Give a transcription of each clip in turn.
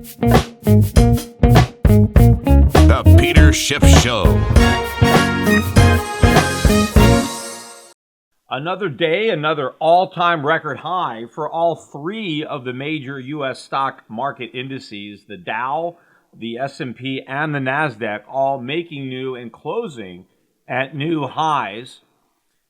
The Peter Schiff Show. Another day, another all-time record high for all three of the major U.S. stock market indices, the Dow, the S&P, and the NASDAQ, all making new and closing at new highs.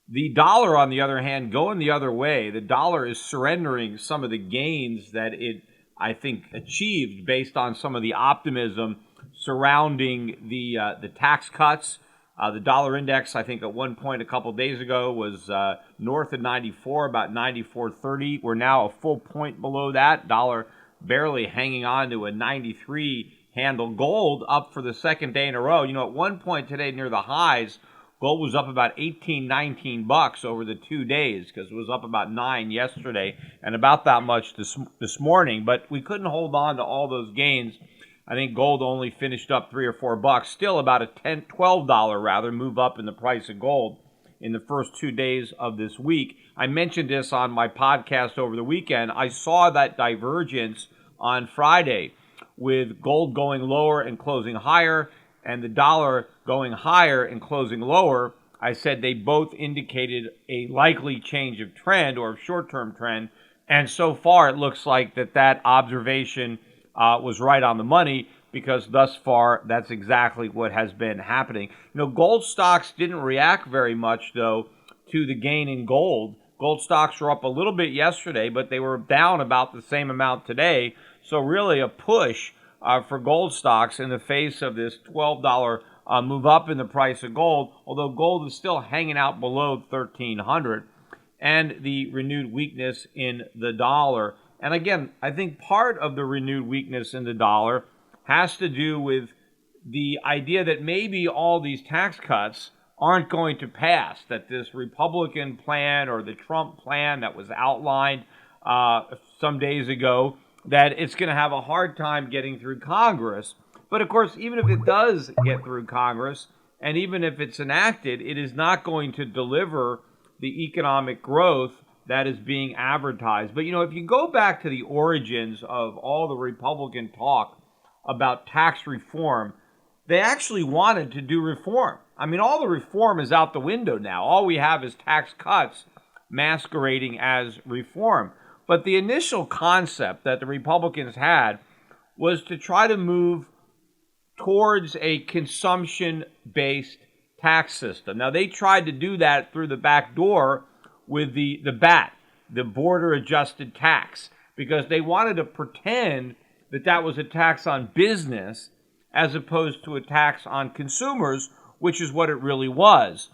The dollar, on the other hand, going the other way. The dollar is surrendering some of the gains that it, I think, achieved based on some of the optimism surrounding the tax cuts. The dollar index, I think, at one point a couple days ago was north of 94, about 94.30. We're now a full point below that. Dollar barely hanging on to a 93 handle. Gold up for the second day in a row. You know, at one point today near the highs, gold was up about 18, 19 bucks over the 2 days because it was up about 9 yesterday and about that much this morning. But we couldn't hold on to all those gains. I think gold only finished up 3 or 4 bucks, still about a $12 move up in the price of gold in the first 2 days of this week. I mentioned this on my podcast over the weekend. I saw that divergence on Friday with gold going lower and closing higher and the dollar going higher and closing lower. I said they both indicated a likely change of trend or short-term trend. And so far it looks like that observation was right on the money, because thus far that's exactly what has been happening. You know, gold stocks didn't react very much, though, to the gain in gold. Gold stocks were up a little bit yesterday, but they were down about the same amount today. So really a push for gold stocks in the face of this $12 move up in the price of gold, although gold is still hanging out below 1,300, and the renewed weakness in the dollar. And again, I think part of the renewed weakness in the dollar has to do with the idea that maybe all these tax cuts aren't going to pass, that this Republican plan or the Trump plan that was outlined some days ago, that it's going to have a hard time getting through Congress. But of course, even if it does get through Congress, and even if it's enacted, it is not going to deliver the economic growth that is being advertised. But, you know, if you go back to the origins of all the Republican talk about tax reform, they actually wanted to do reform. I mean, all the reform is out the window now. All we have is tax cuts masquerading as reform. But the initial concept that the Republicans had was to try to move towards a consumption-based tax system. Now, they tried to do that through the back door with the BAT, the Border Adjusted Tax, because they wanted to pretend that was a tax on business as opposed to a tax on consumers, which is what it really was.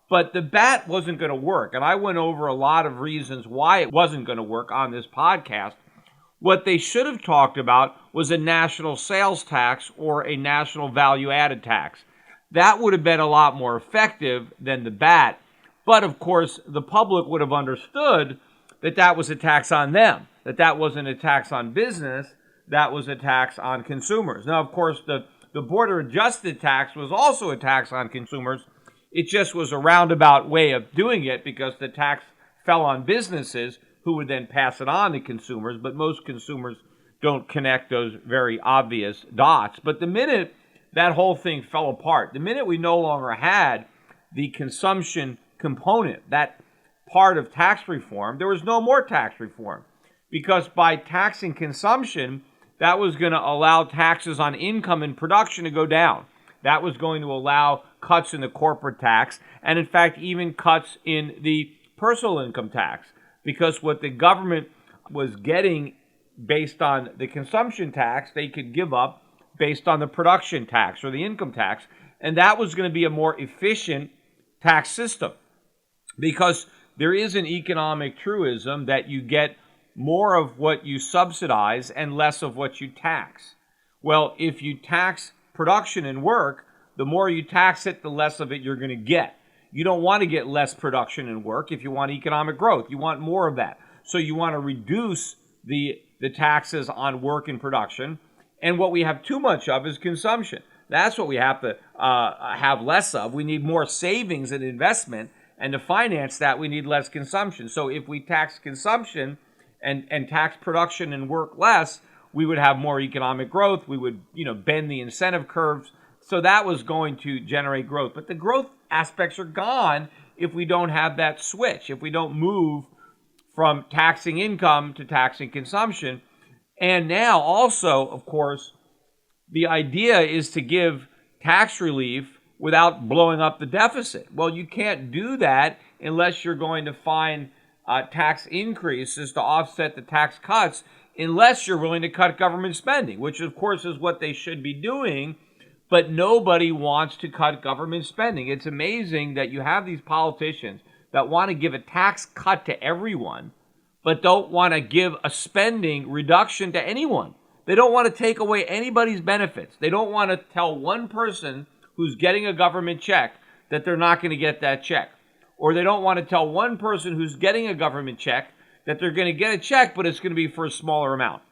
But the BAT wasn't going to work, and I went over a lot of reasons why it wasn't going to work on this podcast. What they should have talked about was a national sales tax or a national value-added tax. That would have been a lot more effective than the BAT. But, of course, the public would have understood that was a tax on them, that wasn't a tax on business, that was a tax on consumers. Now, of course, the border-adjusted tax was also a tax on consumers. It just was a roundabout way of doing it because the tax fell on businesses who would then pass it on to consumers, but most consumers don't connect those very obvious dots. But the minute that whole thing fell apart, the minute we no longer had the consumption component, that part of tax reform, there was no more tax reform, because by taxing consumption, that was going to allow taxes on income and production to go down. That was going to allow cuts in the corporate tax, and in fact even cuts in the personal income tax, because what the government was getting based on the consumption tax, they could give up based on the production tax or the income tax, and that was going to be a more efficient tax system. Because there is an economic truism that you get more of what you subsidize and less of what you tax. Well, if you tax production and work, the more you tax it, the less of it you're going to get. You don't want to get less production and work if you want economic growth. You want more of that. So you want to reduce the taxes on work and production. And what we have too much of is consumption. That's what we have to have less of. We need more savings and investment. And to finance that, we need less consumption. So if we tax consumption and tax production and work less, we would have more economic growth. We would, bend the incentive curves. So that was going to generate growth. But the growth aspects are gone if we don't have that switch, if we don't move from taxing income to taxing consumption. And now also, of course, the idea is to give tax relief without blowing up the deficit. Well, you can't do that unless you're going to find tax increases to offset the tax cuts, unless you're willing to cut government spending, which of course is what they should be doing. But nobody wants to cut government spending. It's amazing that you have these politicians that want to give a tax cut to everyone, but don't want to give a spending reduction to anyone. They don't want to take away anybody's benefits. They don't want to tell one person who's getting a government check that they're not going to get that check. Or they don't want to tell one person who's getting a government check that they're going to get a check, but it's going to be for a smaller amount.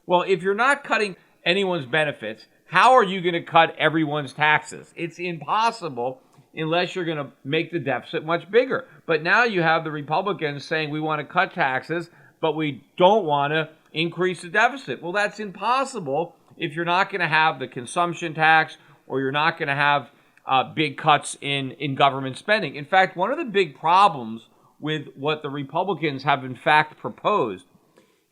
Well, if you're not cutting anyone's benefits, how are you going to cut everyone's taxes? It's impossible unless you're going to make the deficit much bigger. But now you have the Republicans saying we want to cut taxes, but we don't want to increase the deficit. Well, that's impossible if you're not going to have the consumption tax, or you're not going to have big cuts in government spending. In fact, one of the big problems with what the Republicans have in fact proposed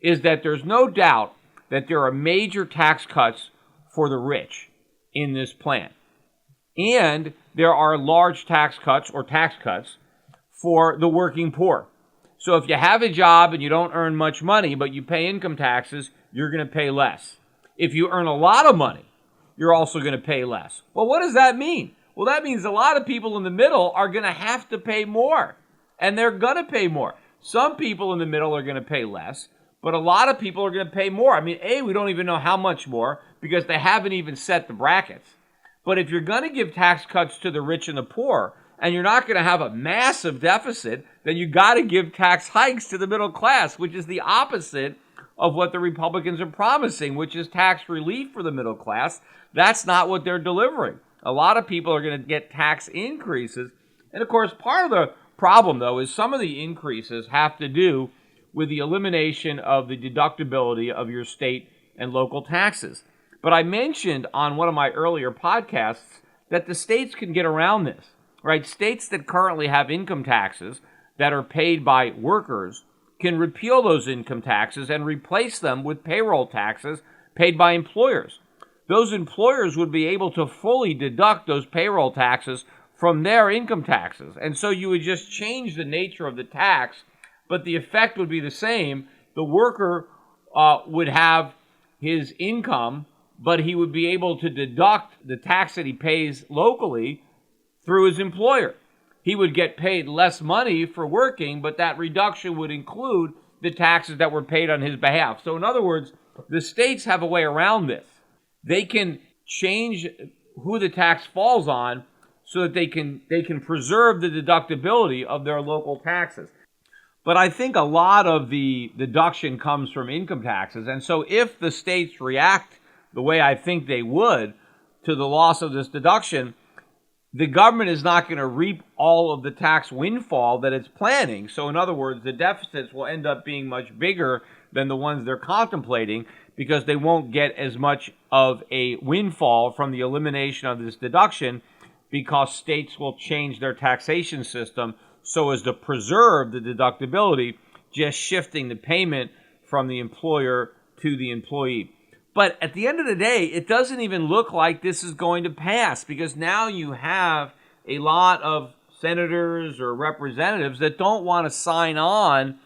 is that there's no doubt that there are major tax cuts for the rich in this plan. And there are large tax cuts for the working poor. So if you have a job and you don't earn much money, but you pay income taxes, you're going to pay less. If you earn a lot of money, you're also going to pay less. Well, what does that mean? Well, that means a lot of people in the middle are going to have to pay more. And they're going to pay more. Some people in the middle are going to pay less, but a lot of people are going to pay more. I mean, we don't even know how much more because they haven't even set the brackets. But if you're going to give tax cuts to the rich and the poor, and you're not going to have a massive deficit, then you got to give tax hikes to the middle class, which is the opposite of what the Republicans are promising, which is tax relief for the middle class. That's not what they're delivering. A lot of people are going to get tax increases. And of course, part of the problem, though, is some of the increases have to do with the elimination of the deductibility of your state and local taxes. But I mentioned on one of my earlier podcasts that the states can get around this, right? States that currently have income taxes that are paid by workers can repeal those income taxes and replace them with payroll taxes paid by employers. Those employers would be able to fully deduct those payroll taxes from their income taxes. And so you would just change the nature of the tax, but the effect would be the same. The worker would have his income, but he would be able to deduct the tax that he pays locally through his employer. He would get paid less money for working, but that reduction would include the taxes that were paid on his behalf. So in other words, the states have a way around this. They can change who the tax falls on so that they can preserve the deductibility of their local taxes. But I think a lot of the deduction comes from income taxes. And so if the states react the way I think they would to the loss of this deduction, the government is not going to reap all of the tax windfall that it's planning. So in other words, the deficits will end up being much bigger than the ones they're contemplating because they won't get as much of a windfall from the elimination of this deduction because states will change their taxation system so as to preserve the deductibility, just shifting the payment from the employer to the employee. But at the end of the day, it doesn't even look like this is going to pass because now you have a lot of senators or representatives that don't want to sign on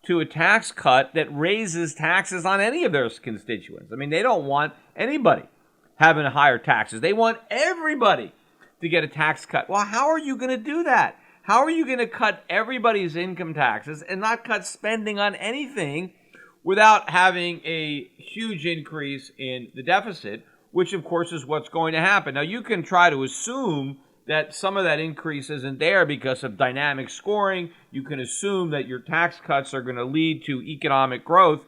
to a tax cut that raises taxes on any of their constituents. I mean, they don't want anybody having higher taxes. They want everybody to get a tax cut. Well, how are you going to do that? How are you going to cut everybody's income taxes and not cut spending on anything without having a huge increase in the deficit, which of course is what's going to happen. Now you can try to assume that some of that increase isn't there because of dynamic scoring. You can assume that your tax cuts are going to lead to economic growth.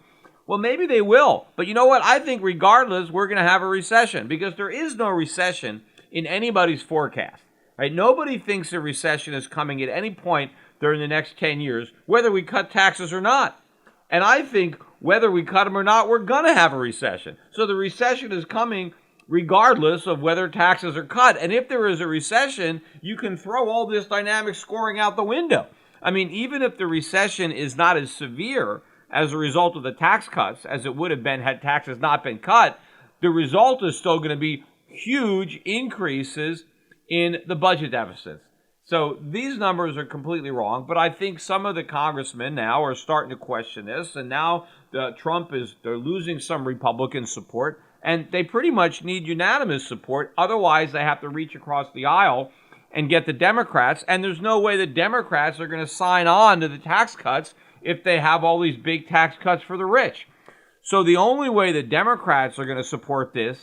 Well, maybe they will. But you know what? I think regardless, we're going to have a recession because there is no recession in anybody's forecast. Right? Nobody thinks a recession is coming at any point during the next 10 years, whether we cut taxes or not. And I think whether we cut them or not, we're going to have a recession. So the recession is coming regardless of whether taxes are cut. And if there is a recession, you can throw all this dynamic scoring out the window. I mean, even if the recession is not as severe as a result of the tax cuts as it would have been had taxes not been cut, the result is still going to be huge increases in the budget deficits. So these numbers are completely wrong, but I think some of the congressmen now are starting to question this, and now they're losing some Republican support, and they pretty much need unanimous support. Otherwise, they have to reach across the aisle and get the Democrats, and there's no way the Democrats are going to sign on to the tax cuts if they have all these big tax cuts for the rich. So the only way the Democrats are going to support this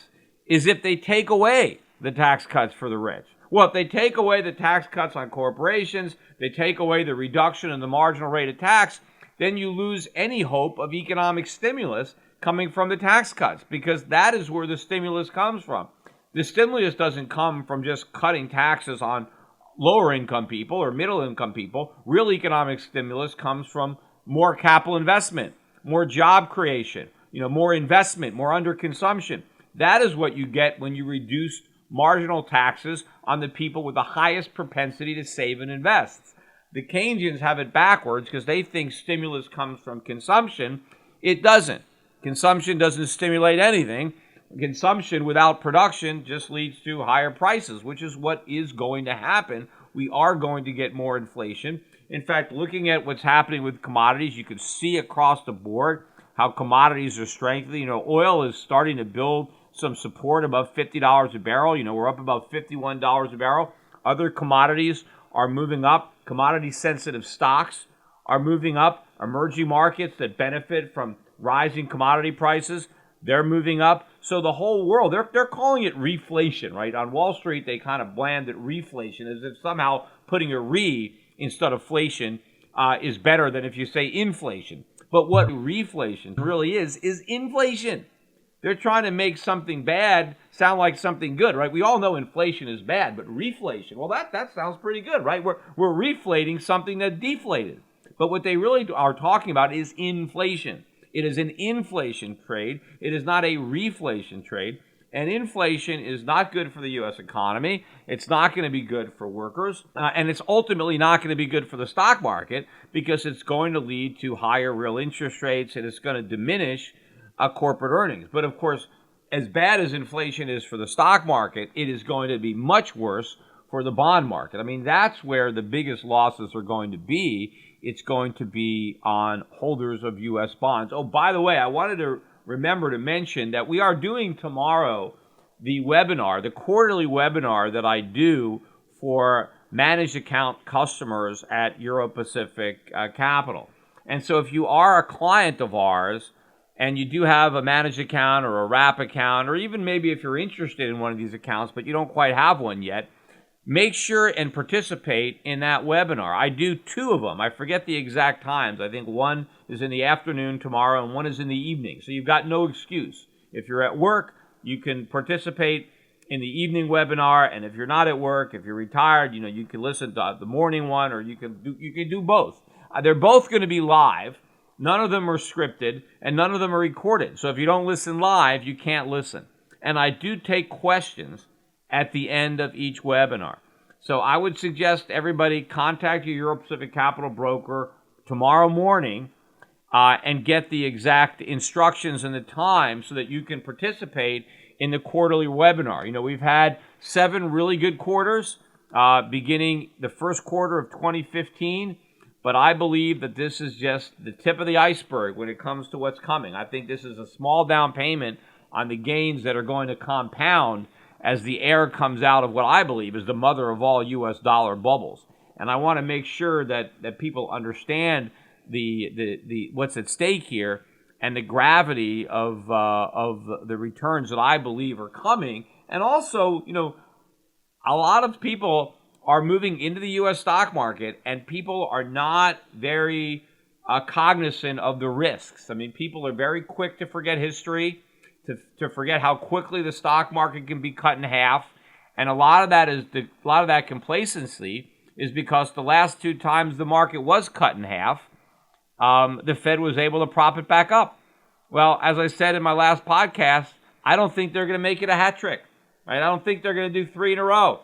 is if they take away the tax cuts for the rich. Well, if they take away the tax cuts on corporations, they take away the reduction in the marginal rate of tax, then you lose any hope of economic stimulus coming from the tax cuts, because that is where the stimulus comes from. The stimulus doesn't come from just cutting taxes on lower income people or middle income people. Real economic stimulus comes from more capital investment, more job creation, more investment, more underconsumption. That is what you get when you reduce marginal taxes on the people with the highest propensity to save and invest. The Keynesians have it backwards because they think stimulus comes from consumption. It doesn't. Consumption doesn't stimulate anything. Consumption without production just leads to higher prices, which is what is going to happen. We are going to get more inflation. In fact, looking at what's happening with commodities, you can see across the board how commodities are strengthening. Oil is starting to build some support above $50 a barrel. We're up about $51 a barrel. Other commodities are moving up. Commodity-sensitive stocks are moving up. Emerging markets that benefit from rising commodity prices, they're moving up. So the whole world, they're calling it reflation, right? On Wall Street, they kind of bland it reflation as if somehow putting a re instead of inflation is better than if you say inflation. But what reflation really is inflation. They're trying to make something bad sound like something good, right? We all know inflation is bad, but reflation, well, that sounds pretty good, right? We're reflating something that deflated. But what they really are talking about is inflation. It is an inflation trade. It is not a reflation trade. And inflation is not good for the U.S. economy. It's not going to be good for workers. And it's ultimately not going to be good for the stock market because it's going to lead to higher real interest rates and it's going to diminish corporate earnings. But of course, as bad as inflation is for the stock market, it is going to be much worse for the bond market. I mean, that's where the biggest losses are going to be. It's going to be on holders of U.S. bonds. Oh, by the way, I wanted to remember to mention that we are doing tomorrow the webinar, the quarterly webinar that I do for managed account customers at Euro Pacific Capital. And so if you are a client of ours and you do have a managed account or a wrap account, or even maybe if you're interested in one of these accounts but you don't quite have one yet, make sure and participate in that webinar. I do 2 of them. I forget the exact times. I think one is in the afternoon tomorrow and one is in the evening. So you've got no excuse. If you're at work, you can participate in the evening webinar, and if you're not at work, if you're retired, you can listen to the morning one, or you can do both. They're both going to be live. None of them are scripted, and none of them are recorded. So if you don't listen live, you can't listen. And I do take questions at the end of each webinar. So I would suggest everybody contact your Euro Pacific Capital broker tomorrow morning and get the exact instructions and the time so that you can participate in the quarterly webinar. We've had 7 really good quarters beginning the first quarter of 2015, but I believe that this is just the tip of the iceberg when it comes to what's coming. I think this is a small down payment on the gains that are going to compound as the air comes out of what I believe is the mother of all U.S. dollar bubbles. And I want to make sure that people understand the what's at stake here and the gravity of the returns that I believe are coming. And also, a lot of people are moving into the U.S. stock market, and people are not very cognizant of the risks. I mean, people are very quick to forget history, to forget how quickly the stock market can be cut in half, and a lot of that complacency is because the last 2 times the market was cut in half, the Fed was able to prop it back up. Well, as I said in my last podcast, I don't think they're going to make it a hat trick. Right? I don't think they're going to do 3 in a row.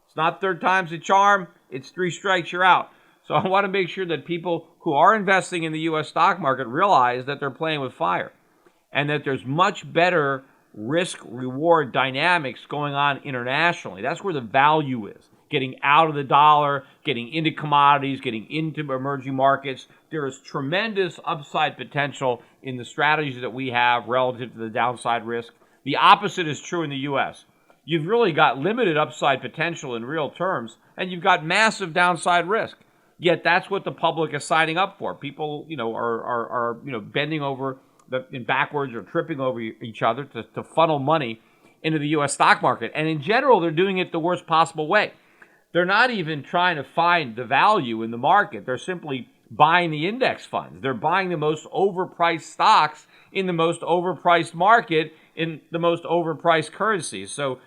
It's not third time's a charm. It's 3 strikes, you're out. So I want to make sure that people who are investing in the U.S. stock market realize that they're playing with fire and that there's much better risk-reward dynamics going on internationally. That's where the value is. Getting out of the dollar, getting into commodities, getting into emerging markets. There is tremendous upside potential in the strategies that we have relative to the downside risk. The opposite is true in the U.S. You've really got limited upside potential in real terms, and you've got massive downside risk. Yet that's what the public is signing up for. People, are bending over in backwards or tripping over each other to funnel money into the U.S. stock market. And in general, they're doing it the worst possible way. They're not even trying to find the value in the market. They're simply buying the index funds. They're buying the most overpriced stocks in the most overpriced market in the most overpriced currencies. So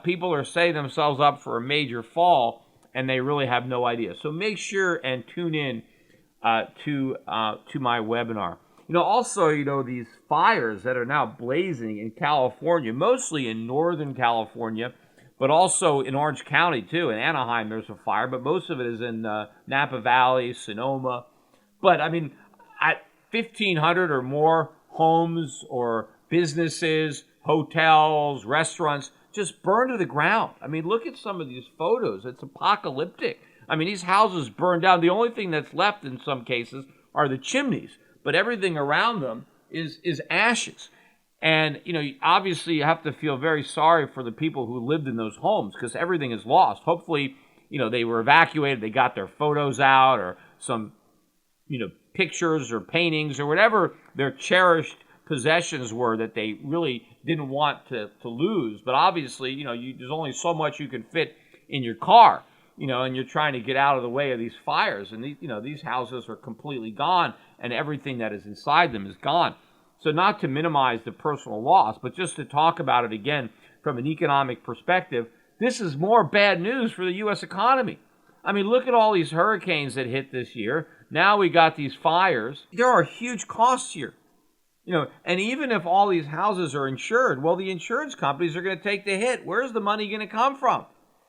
people are setting themselves up for a major fall, and they really have no idea. So make sure and tune in to my webinar. Also, these fires that are now blazing in California, mostly in Northern California, but also in Orange County, too. In Anaheim, there's a fire, but most of it is in Napa Valley, Sonoma. But, at 1,500 or more homes or businesses, hotels, restaurants just burned to the ground. Look at some of these photos. It's apocalyptic. These houses burned down. The only thing that's left in some cases are the chimneys, but everything around them is ashes. And, obviously you have to feel very sorry for the people who lived in those homes because everything is lost. Hopefully, they were evacuated, they got their photos out or some, pictures or paintings or whatever their cherished possessions were that they really didn't want to lose. But obviously, there's only so much you can fit in your car, and you're trying to get out of the way of these fires. And, these houses are completely gone and everything that is inside them is gone. So not to minimize the personal loss, but just to talk about it again from an economic perspective, this is more bad news for the U.S. economy. Look at all these hurricanes that hit this year. Now we got these fires. There are huge costs here. And even if all these houses are insured, well, the insurance companies are going to take the hit. Where's the money going to come from?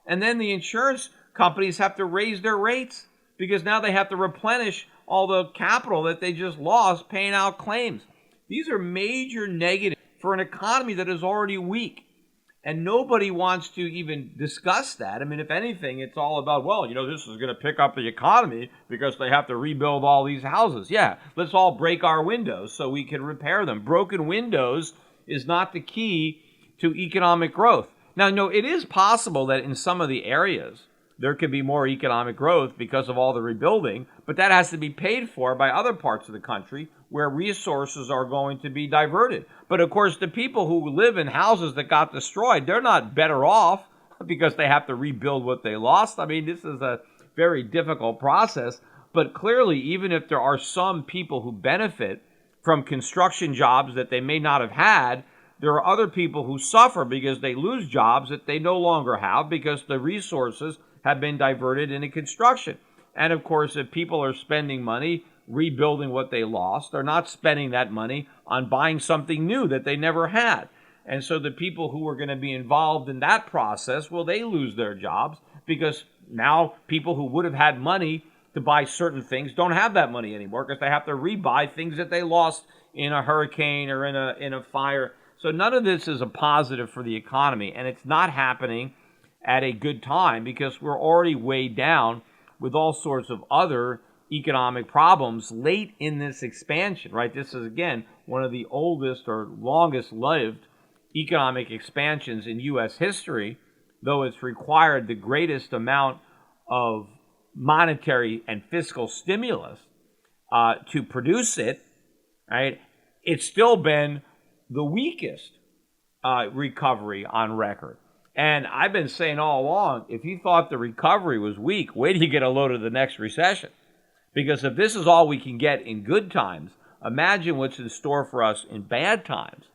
And then the insurance companies have to raise their rates because now they have to replenish all the capital that they just lost paying out claims. These are major negatives for an economy that is already weak. And nobody wants to even discuss that. If anything, it's all about, this is going to pick up the economy because they have to rebuild all these houses. Yeah, let's all break our windows so we can repair them. Broken windows is not the key to economic growth. Now, no, it is possible that in some of the areas there could be more economic growth because of all the rebuilding, but that has to be paid for by other parts of the country where resources are going to be diverted. But of course, the people who live in houses that got destroyed, they're not better off because they have to rebuild what they lost. This is a very difficult process. But clearly, even if there are some people who benefit from construction jobs that they may not have had, there are other people who suffer because they lose jobs that they no longer have because the resources have been diverted into construction. And of course, if people are spending money rebuilding what they lost, they're not spending that money on buying something new that they never had. And so the people who are going to be involved in that process, well, they lose their jobs because now people who would have had money to buy certain things don't have that money anymore because they have to rebuy things that they lost in a hurricane or in a fire. So none of this is a positive for the economy, and it's not happening at a good time because we're already weighed down with all sorts of other economic problems late in this expansion, right? This is, again, one of the oldest or longest lived economic expansions in U.S. history, though it's required the greatest amount of monetary and fiscal stimulus to produce it, right? It's still been the weakest recovery on record. And I've been saying all along, if you thought the recovery was weak, wait till you get a load of the next recession. Because if this is all we can get in good times, imagine what's in store for us in bad times.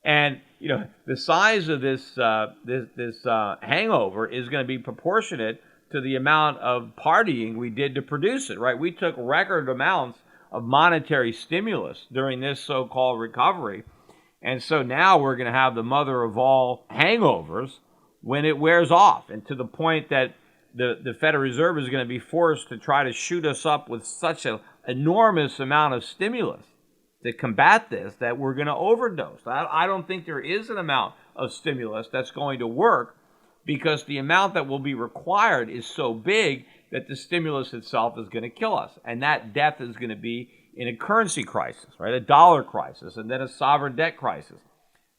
And, the size of this hangover is going to be proportionate to the amount of partying we did to produce it, right? We took record amounts of monetary stimulus during this so-called recovery. And so now we're going to have the mother of all hangovers when it wears off, and to the point that the Federal Reserve is going to be forced to try to shoot us up with such an enormous amount of stimulus to combat this that we're going to overdose. I don't think there is an amount of stimulus that's going to work, because the amount that will be required is so big that the stimulus itself is going to kill us. And that death is going to be in a currency crisis, right? A dollar crisis, and then a sovereign debt crisis.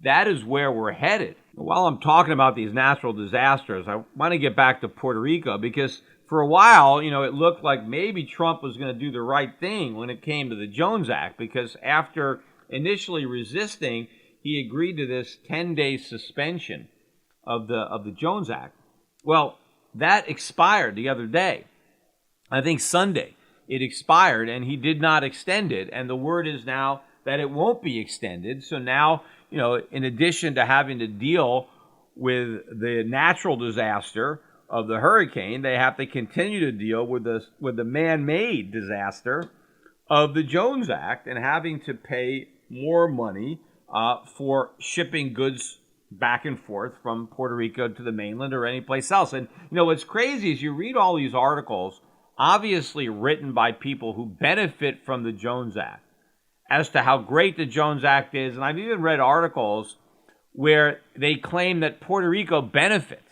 That is where we're headed. While I'm talking about these natural disasters, I want to get back to Puerto Rico, because for a while, it looked like maybe Trump was going to do the right thing when it came to the Jones Act, because after initially resisting, he agreed to this 10-day suspension of the Jones Act. Well, that expired the other day. I think Sunday it expired, and he did not extend it. And the word is now that it won't be extended. So now, in addition to having to deal with the natural disaster of the hurricane, they have to continue to deal with the man-made disaster of the Jones Act, and having to pay more money for shipping goods back and forth from Puerto Rico to the mainland or any place else. And what's crazy is you read all these articles, obviously written by people who benefit from the Jones Act, as to how great the Jones Act is. And I've even read articles where they claim that Puerto Rico benefits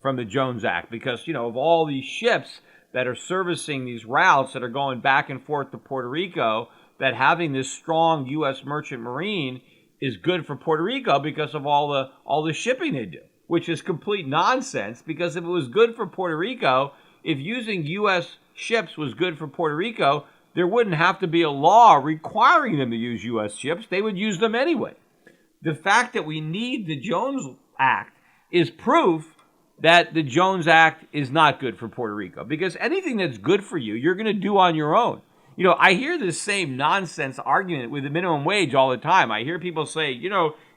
from the Jones Act because, of all these ships that are servicing these routes that are going back and forth to Puerto Rico, that having this strong U.S. merchant marine is good for Puerto Rico because of all the shipping they do, which is complete nonsense. Because if it was good for Puerto Rico, if using U.S. ships was good for Puerto Rico, there wouldn't have to be a law requiring them to use U.S. ships. They would use them anyway. The fact that we need the Jones Act is proof that the Jones Act is not good for Puerto Rico, because anything that's good for you, you're going to do on your own. I hear this same nonsense argument with the minimum wage all the time. I hear people say,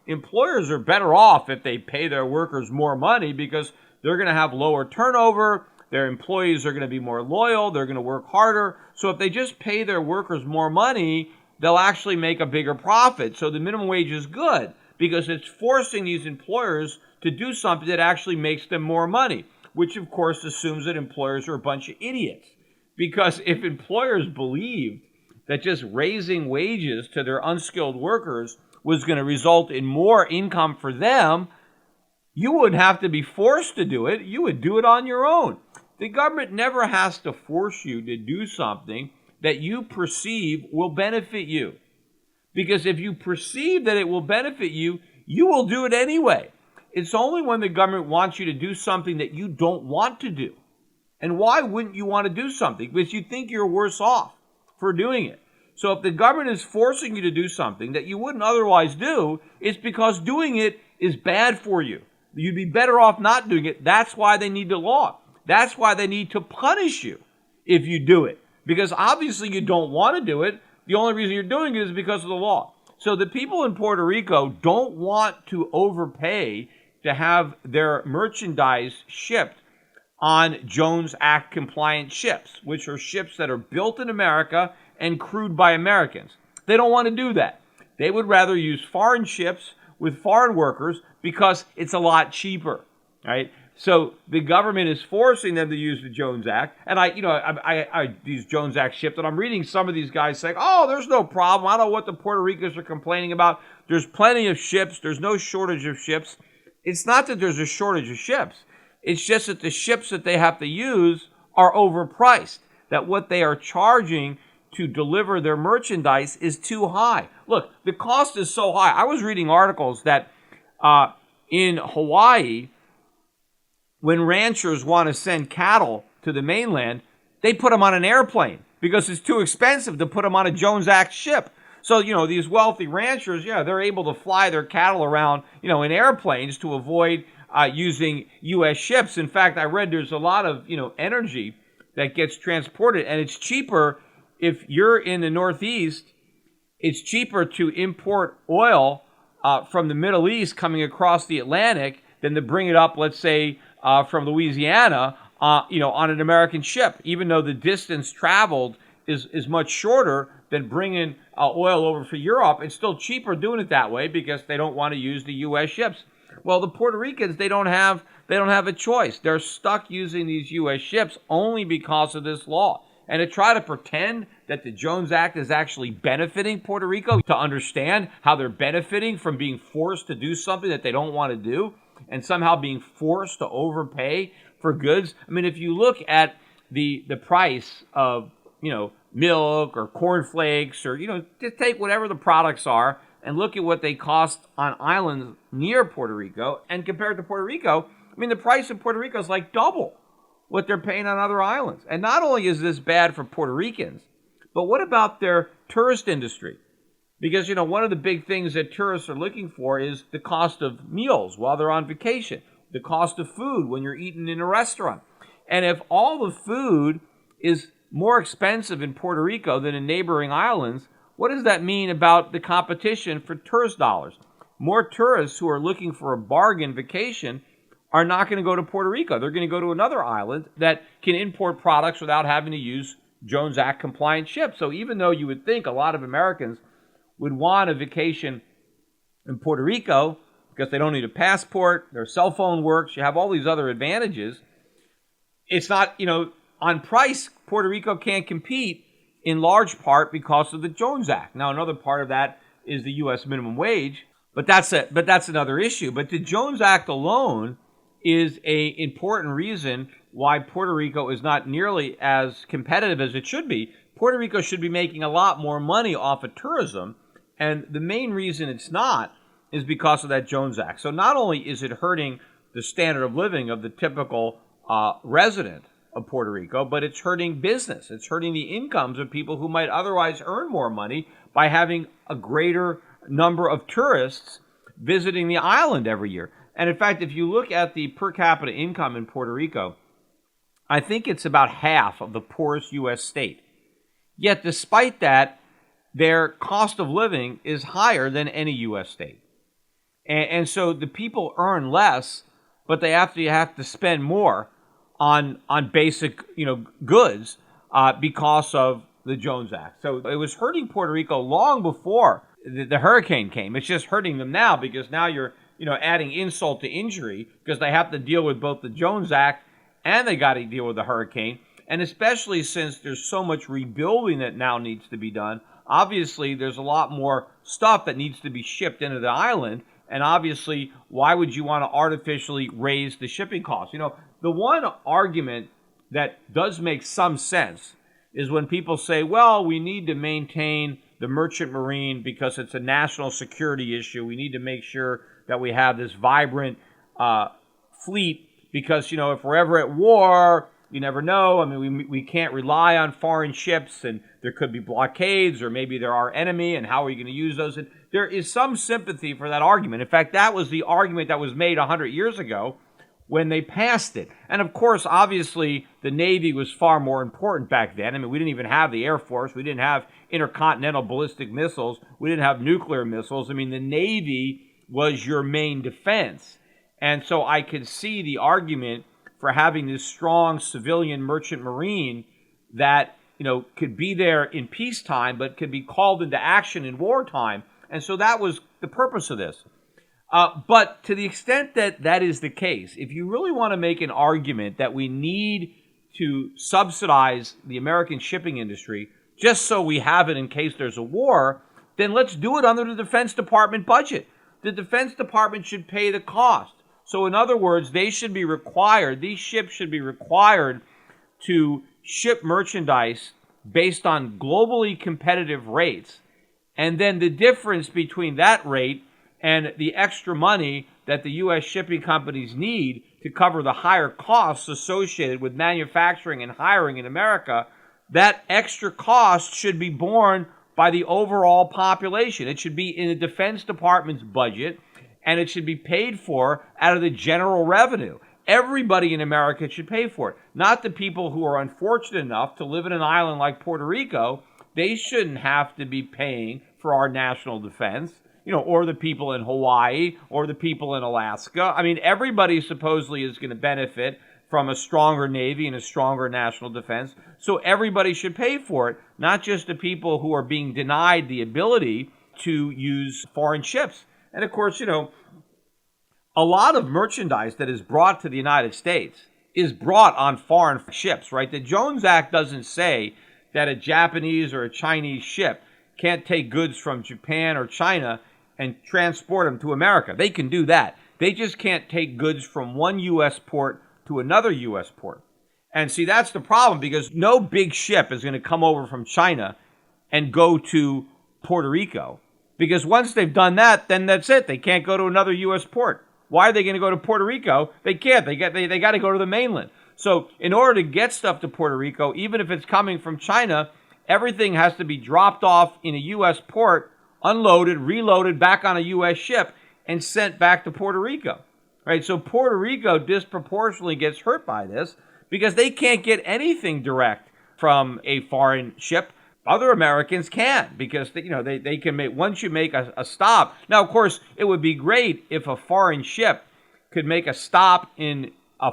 employers are better off if they pay their workers more money because they're going to have lower turnover, their employees are going to be more loyal, they're going to work harder. So if they just pay their workers more money, they'll actually make a bigger profit. So the minimum wage is good because it's forcing these employers to do something that actually makes them more money, which of course assumes that employers are a bunch of idiots. Because if employers believed that just raising wages to their unskilled workers was going to result in more income for them, you wouldn't have to be forced to do it. You would do it on your own. The government never has to force you to do something that you perceive will benefit you. Because if you perceive that it will benefit you, you will do it anyway. It's only when the government wants you to do something that you don't want to do. And why wouldn't you want to do something? Because you think you're worse off for doing it. So if the government is forcing you to do something that you wouldn't otherwise do, it's because doing it is bad for you. You'd be better off not doing it. That's why they need the law. That's why they need to punish you if you do it. Because obviously you don't want to do it. The only reason you're doing it is because of the law. So the people in Puerto Rico don't want to overpay to have their merchandise shipped on Jones Act compliant ships, which are ships that are built in America and crewed by Americans. They don't want to do that. They would rather use foreign ships with foreign workers because it's a lot cheaper, right? So the government is forcing them to use the Jones Act. And I these Jones Act ships, and I'm reading some of these guys saying, oh, there's no problem. I don't know what the Puerto Ricans are complaining about. There's plenty of ships. There's no shortage of ships. It's not that there's a shortage of ships. It's just that the ships that they have to use are overpriced, that what they are charging to deliver their merchandise is too high. Look, the cost is so high. I was reading articles that in Hawaii, when ranchers want to send cattle to the mainland, they put them on an airplane because it's too expensive to put them on a Jones Act ship. So, these wealthy ranchers, they're able to fly their cattle around, in airplanes to avoid using U.S. ships. In fact, I read there's a lot of, energy that gets transported, and it's cheaper if you're in the Northeast. It's cheaper to import oil from the Middle East coming across the Atlantic than to bring it up, let's say, from Louisiana, on an American ship. Even though the distance traveled is much shorter, than bringing oil over for Europe. It's still cheaper doing it that way because they don't want to use the U.S. ships. Well, the Puerto Ricans, they don't have a choice. They're stuck using these U.S. ships only because of this law. And to try to pretend that the Jones Act is actually benefiting Puerto Rico, to understand how they're benefiting from being forced to do something that they don't want to do and somehow being forced to overpay for goods. I mean, if you look at the price of, milk or cornflakes or, just take whatever the products are and look at what they cost on islands near Puerto Rico and compare it to Puerto Rico, I mean, the price in Puerto Rico is like double what they're paying on other islands. And not only is this bad for Puerto Ricans, but what about their tourist industry? Because, one of the big things that tourists are looking for is the cost of meals while they're on vacation, the cost of food when you're eating in a restaurant. And if all the food is more expensive in Puerto Rico than in neighboring islands, what does that mean about the competition for tourist dollars? More tourists who are looking for a bargain vacation are not going to go to Puerto Rico. They're going to go to another island that can import products without having to use Jones Act compliant ships. So even though you would think a lot of Americans would want a vacation in Puerto Rico because they don't need a passport, their cell phone works, you have all these other advantages, it's not, on price, Puerto Rico can't compete in large part because of the Jones Act. Now, another part of that is the U.S. minimum wage, but that's another issue. But the Jones Act alone is an important reason why Puerto Rico is not nearly as competitive as it should be. Puerto Rico should be making a lot more money off of tourism, and the main reason it's not is because of that Jones Act. So not only is it hurting the standard of living of the typical resident of Puerto Rico, but it's hurting business. It's hurting the incomes of people who might otherwise earn more money by having a greater number of tourists visiting the island every year. And in fact, if you look at the per capita income in Puerto Rico, I think it's about half of the poorest U.S. state. Yet despite that, their cost of living is higher than any U.S. state. And so the people earn less, but they have to spend more on basic goods because of the Jones Act. So it was hurting Puerto Rico long before the hurricane came. It's just hurting them now because now you're adding insult to injury because they have to deal with both the Jones Act and they got to deal with the hurricane. And especially since there's so much rebuilding that now needs to be done, obviously there's a lot more stuff that needs to be shipped into the island. And obviously, why would you want to artificially raise the shipping costs? The one argument that does make some sense is when people say, well, we need to maintain the merchant marine because it's a national security issue. We need to make sure that we have this vibrant fleet because, if we're ever at war, you never know. I mean, we can't rely on foreign ships and there could be blockades or maybe they're our enemy and how are you going to use those? And there is some sympathy for that argument. In fact, that was the argument that was made 100 years ago when they passed it. And of course, obviously, the Navy was far more important back then. I mean, we didn't even have the Air Force. We didn't have intercontinental ballistic missiles. We didn't have nuclear missiles. I mean, the Navy was your main defense. And so I could see the argument for having this strong civilian merchant marine that, could be there in peacetime, but could be called into action in wartime. And so that was the purpose of this. But to the extent that that is the case, if you really want to make an argument that we need to subsidize the American shipping industry just so we have it in case there's a war, then let's do it under the Defense Department budget. The Defense Department should pay the cost. So in other words, these ships should be required to ship merchandise based on globally competitive rates. And then the difference between that rate and the extra money that the U.S. shipping companies need to cover the higher costs associated with manufacturing and hiring in America, that extra cost should be borne by the overall population. It should be in the Defense Department's budget, and it should be paid for out of the general revenue. Everybody in America should pay for it, not the people who are unfortunate enough to live in an island like Puerto Rico. They shouldn't have to be paying for our national defense, or the people in Hawaii or the people in Alaska. I mean, everybody supposedly is going to benefit from a stronger Navy and a stronger national defense. So everybody should pay for it, not just the people who are being denied the ability to use foreign ships. And of course, a lot of merchandise that is brought to the United States is brought on foreign ships, right? The Jones Act doesn't say that a Japanese or a Chinese ship can't take goods from Japan or China and transport them to America. They can do that. They just can't take goods from one U.S. port to another U.S. port. And see, that's the problem, because no big ship is going to come over from China and go to Puerto Rico. Because once they've done that, then that's it. They can't go to another U.S. port. Why are they going to go to Puerto Rico? They can't. They got to go to the mainland. So in order to get stuff to Puerto Rico, even if it's coming from China, everything has to be dropped off in a U.S. port, unloaded, reloaded back on a U.S. ship, and sent back to Puerto Rico. Right? So Puerto Rico disproportionately gets hurt by this because they can't get anything direct from a foreign ship. Other Americans can, because they can make, once you make a stop. Now, of course, it would be great if a foreign ship could make a stop in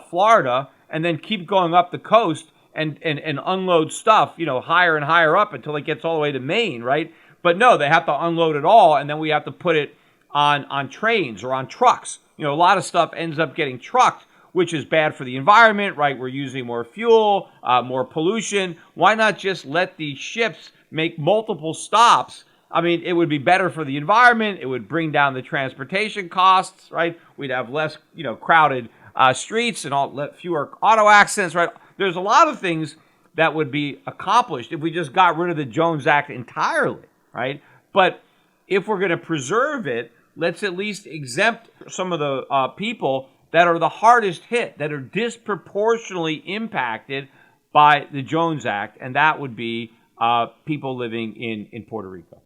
Florida and then keep going up the coast and unload stuff, higher and higher up until it gets all the way to Maine, right? But no, they have to unload it all, and then we have to put it on trains or on trucks. A lot of stuff ends up getting trucked, which is bad for the environment, right? We're using more fuel, more pollution. Why not just let these ships make multiple stops? I mean, it would be better for the environment. It would bring down the transportation costs, right? We'd have less, crowded streets and fewer auto accidents, right? There's a lot of things that would be accomplished if we just got rid of the Jones Act entirely, right? But if we're going to preserve it, let's at least exempt some of the people that are the hardest hit, that are disproportionately impacted by the Jones Act, and that would be people living in Puerto Rico.